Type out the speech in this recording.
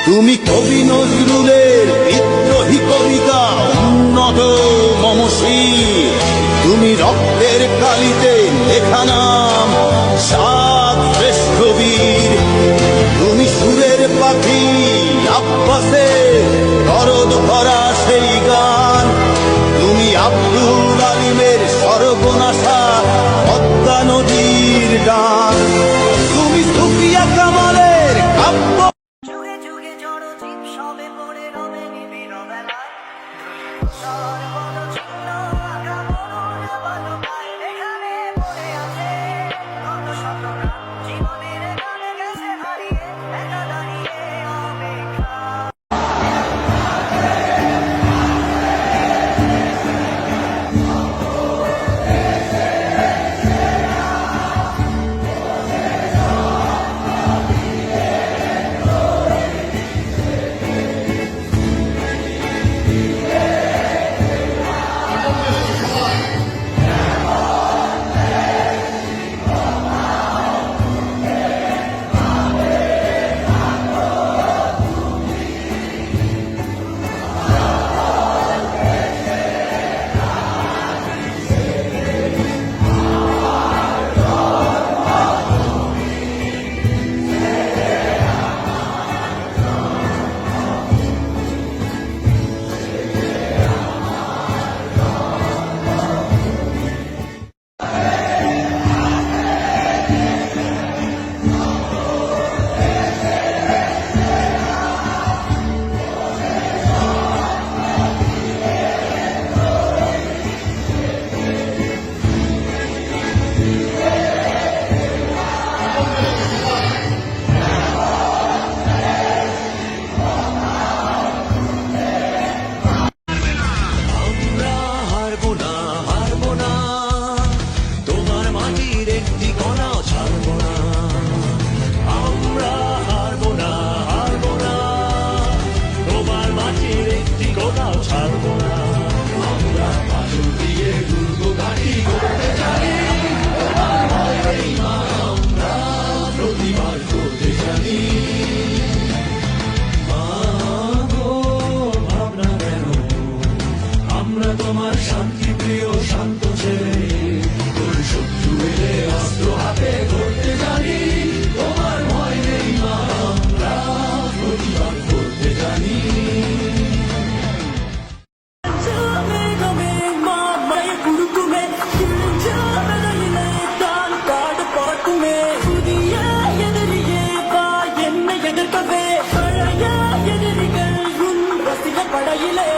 তুমি কবি নজরুলের বিদ্রোহী কবিতা উন্নত মমশীর, তুমি রক্তের কালিতে লেখা নাম সাত শ্রেষ্ঠ বীর, তুমি সুরের পাখি আব্বাসে দরদ ভরা সেই গান, তুমি আব্দুল আলিমের সর্বনাশা পদ্মা নদীর গান, তুমি সুফিয়া কামালের কাব্য যুগে যুগে জড় জীব সবে পড়ে রবে নিবিড় বেলায় সর্বদ চিহ্ন আঁকা মনোরা বালকায় এখানে পড়ে আছে কত শত প্রাণ জীবনের গানে গেছে হারিয়ে একা দাঁড়িয়ে অপেক্ষা। তোমার শান্তি প্রিয় শান্ত ছেলে, তোর শত্রু এলে অস্ত্র হাতে করতে জানি, তোমার ভয় নেই মা, আমরা প্রতিবাদ করতে জানি। படையிலே